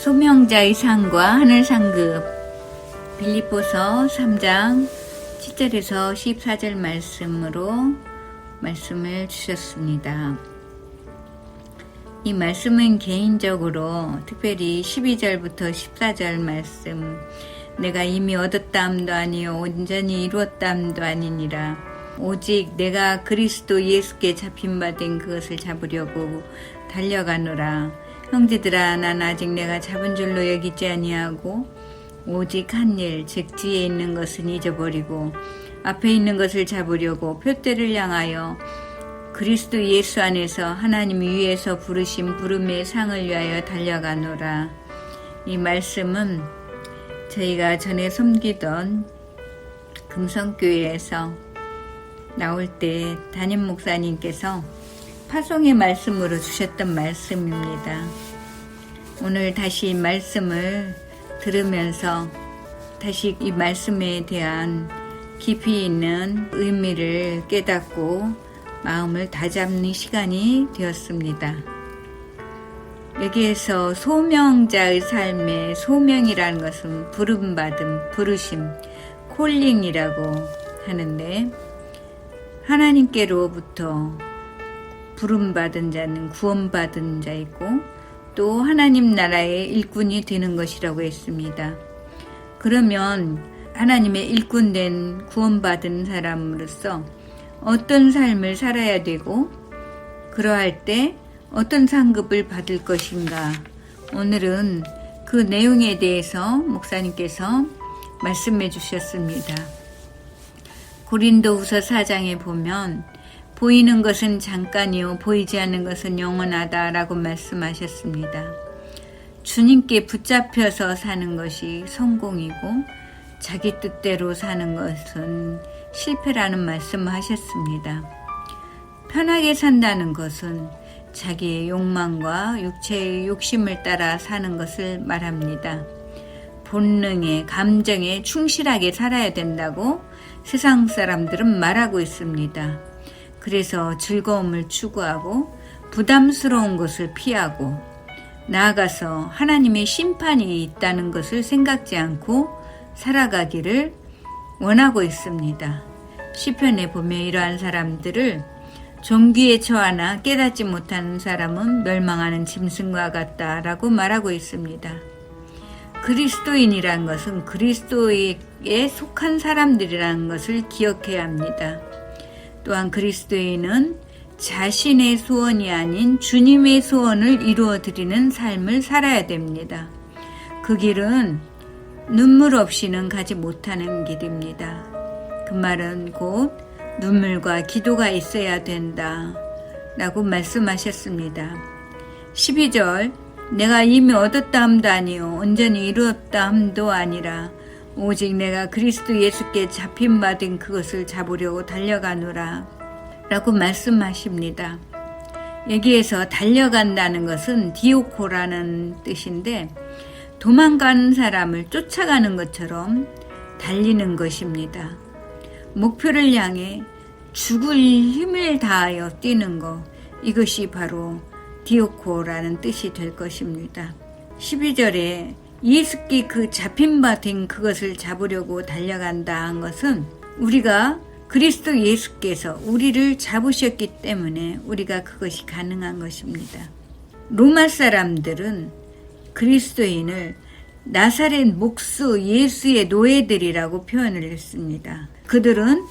소명자의 상과 하늘 상급. 빌립보서 3장 7절에서 14절 말씀으로 말씀을 주셨습니다. 이 말씀은 개인적으로 특별히 12절부터 14절 말씀, 내가 이미 얻었다함도 아니요 온전히 이루었다함도 아니니라. 오직 내가 그리스도 예수께 잡힌 바 된 그것을 잡으려고 달려가노라. 형제들아, 난 아직 내가 잡은 줄로 여기지 아니하고 오직 한 일, 즉 뒤에 있는 것은 잊어버리고 앞에 있는 것을 잡으려고 표대를 향하여 그리스도 예수 안에서 하나님 위에서 부르신 부름의 상을 위하여 달려가노라. 이 말씀은 저희가 전에 섬기던 금성교회에서 나올 때 담임 목사님께서 파송의 말씀으로 주셨던 말씀입니다. 오늘 다시 이 말씀을 들으면서 다시 이 말씀에 대한 깊이 있는 의미를 깨닫고 마음을 다잡는 시간이 되었습니다. 여기에서 소명자의 삶의 소명이라는 것은 부름받음, 부르심, 콜링이라고 하는데, 하나님께로부터 부름받은 자는 구원받은 자이고 또 하나님 나라의 일꾼이 되는 것이라고 했습니다. 그러면 하나님의 일꾼된 구원받은 사람으로서 어떤 삶을 살아야 되고 그러할 때 어떤 상급을 받을 것인가, 오늘은 그 내용에 대해서 목사님께서 말씀해 주셨습니다. 고린도후서 4장에 보면 보이는 것은 잠깐이요 보이지 않는 것은 영원하다라고 말씀하셨습니다. 주님께 붙잡혀서 사는 것이 성공이고 자기 뜻대로 사는 것은 실패라는 말씀을 하셨습니다. 편하게 산다는 것은 자기의 욕망과 육체의 욕심을 따라 사는 것을 말합니다. 본능에, 감정에 충실하게 살아야 된다고 세상 사람들은 말하고 있습니다. 그래서 즐거움을 추구하고 부담스러운 것을 피하고 나아가서 하나님의 심판이 있다는 것을 생각지 않고 살아가기를 원하고 있습니다. 시편에 보면 이러한 사람들을 종기에 처하나 깨닫지 못하는 사람은 멸망하는 짐승과 같다라고 말하고 있습니다. 그리스도인이란 것은 그리스도에 속한 사람들이라는 것을 기억해야 합니다. 또한 그리스도인은 자신의 소원이 아닌 주님의 소원을 이루어드리는 삶을 살아야 됩니다. 그 길은 눈물 없이는 가지 못하는 길입니다. 그 말은 곧 눈물과 기도가 있어야 된다 라고 말씀하셨습니다. 12절, 내가 이미 얻었다함도 아니요 온전히 이루었다함도 아니라 오직 내가 그리스도 예수께 잡힌 바 된 그것을 잡으려고 달려가노라 라고 말씀하십니다. 여기에서 달려간다는 것은 디오코라는 뜻인데 도망가는 사람을 쫓아가는 것처럼 달리는 것입니다. 목표를 향해 죽을 힘을 다하여 뛰는 것, 이것이 바로 디오코라는 뜻이 될 것입니다. 12절에 예수께 그 잡힌 바 된 그것을 잡으려고 달려간다 한 것은 우리가 그리스도 예수께서 우리를 잡으셨기 때문에 우리가 그것이 가능한 것입니다. 로마 사람들은 그리스도인을 나사렛 목수 예수의 노예들이라고 표현을 했습니다. 그들은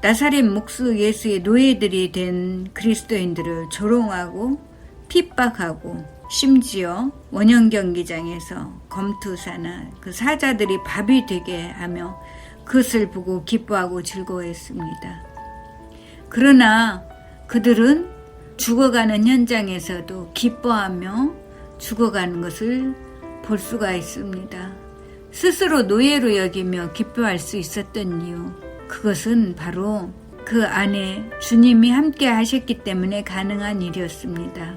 나사렛 목수 예수의 노예들이 된 그리스도인들을 조롱하고 핍박하고 심지어 원형 경기장에서 검투사나 그 사자들이 밥이 되게 하며 그것을 보고 기뻐하고 즐거워했습니다. 그러나 그들은 죽어가는 현장에서도 기뻐하며 죽어가는 것을 볼 수가 있습니다. 스스로 노예로 여기며 기뻐할 수 있었던 이유, 그것은 바로 그 안에 주님이 함께 하셨기 때문에 가능한 일이었습니다.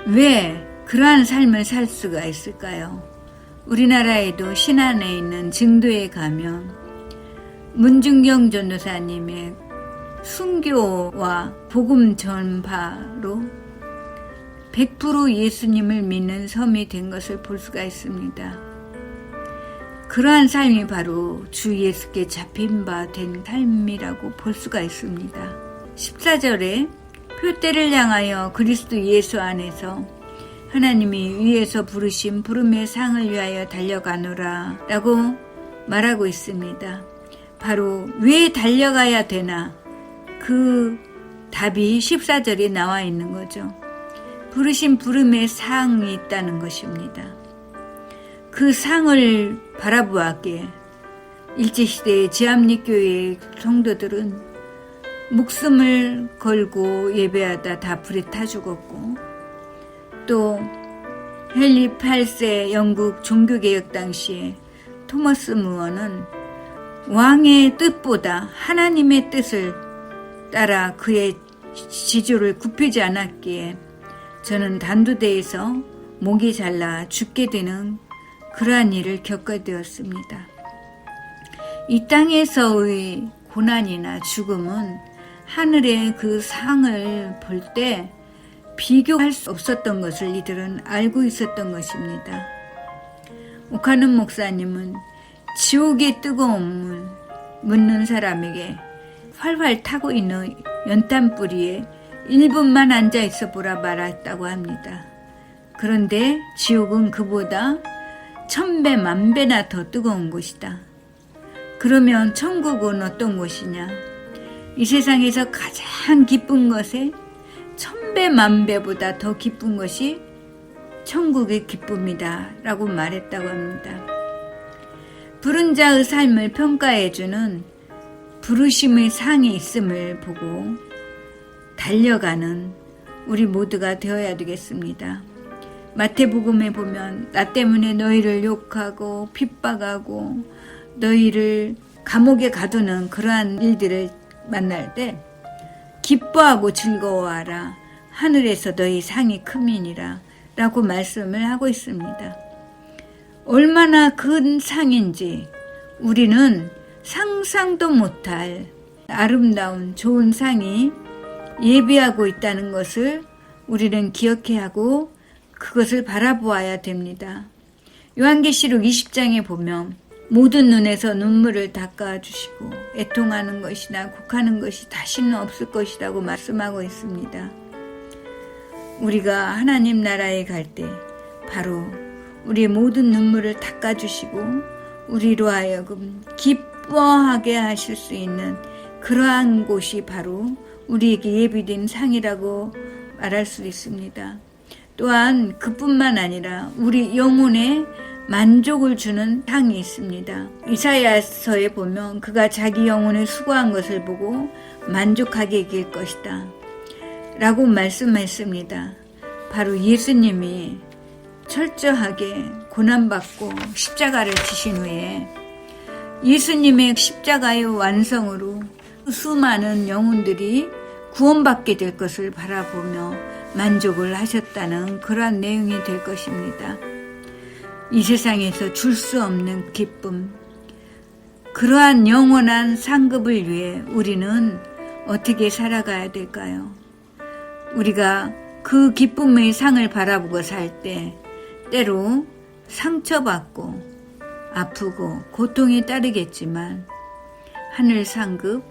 왜 그러한 삶을 살 수가 있을까요? 우리나라에도 신안에 있는 증도에 가면 문중경 전도사님의 순교와 복음 전파로 100% 예수님을 믿는 섬이 된 것을 볼 수가 있습니다. 그러한 삶이 바로 주 예수께 잡힌 바 된 삶이라고 볼 수가 있습니다. 14절에 표대를 향하여 그리스도 예수 안에서 하나님이 위에서 부르신 부름의 상을 위하여 달려가노라 라고 말하고 있습니다. 바로 왜 달려가야 되나? 그 답이 14절에 나와 있는 거죠. 부르신 부름의 상이 있다는 것입니다. 그 상을 바라보았기에 일제시대의 지암리교회의 성도들은 목숨을 걸고 예배하다 다 불에 타 죽었고, 또 헨리 8세 영국 종교개혁 당시에 토머스 무어는 왕의 뜻보다 하나님의 뜻을 따라 그의 지조를 굽히지 않았기에 저는 단두대에서 목이 잘라 죽게 되는 그러한 일을 겪게 되었습니다. 이 땅에서의 고난이나 죽음은 하늘의 그 상을 볼 때 비교할 수 없었던 것을 이들은 알고 있었던 것입니다. 오카는 목사님은 지옥의 뜨거움을 묻는 사람에게 활활 타고 있는 연탄뿌리에 1분만 앉아 있어 보라 말했다고 합니다. 그런데 지옥은 그보다 1000배, 1000배나 더 뜨거운 곳이다. 그러면 천국은 어떤 곳이냐? 이 세상에서 가장 기쁜 것에 1000배, 1000배보다 더 기쁜 것이 천국의 기쁨이다 라고 말했다고 합니다. 부른 자의 삶을 평가해주는 부르심의 상이 있음을 보고 달려가는 우리 모두가 되어야 되겠습니다. 마태복음에 보면 나 때문에 너희를 욕하고 핍박하고 너희를 감옥에 가두는 그러한 일들을 만날 때 기뻐하고 즐거워하라. 하늘에서 너희 상이 크민이라 라고 말씀을 하고 있습니다. 얼마나 큰 상인지 우리는 상상도 못할 아름다운 좋은 상이 예비하고 있다는 것을 우리는 기억해야 하고 그것을 바라보아야 됩니다. 요한계시록 20장에 보면 모든 눈에서 눈물을 닦아주시고 애통하는 것이나 곡하는 것이 다시는 없을 것이라고 말씀하고 있습니다. 우리가 하나님 나라에 갈 때 바로 우리의 모든 눈물을 닦아주시고 우리로 하여금 기뻐하게 하실 수 있는 그러한 곳이 바로 우리에게 예비된 상이라고 말할 수 있습니다. 또한 그뿐만 아니라 우리 영혼에 만족을 주는 상이 있습니다. 이사야서에 보면 그가 자기 영혼에 수고한 것을 보고 만족하게 이길 것이다 라고 말씀했습니다. 바로 예수님이 철저하게 고난받고 십자가를 지신 후에 예수님의 십자가의 완성으로 수많은 영혼들이 구원받게 될 것을 바라보며 만족을 하셨다는 그러한 내용이 될 것입니다. 이 세상에서 줄 수 없는 기쁨, 그러한 영원한 상급을 위해 우리는 어떻게 살아가야 될까요? 우리가 그 기쁨의 상을 바라보고 살 때 때로 상처받고 아프고 고통이 따르겠지만 하늘 상급,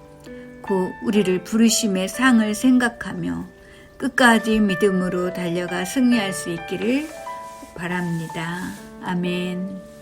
곧 우리를 부르심의 상을 생각하며 끝까지 믿음으로 달려가 승리할 수 있기를 바랍니다. 아멘.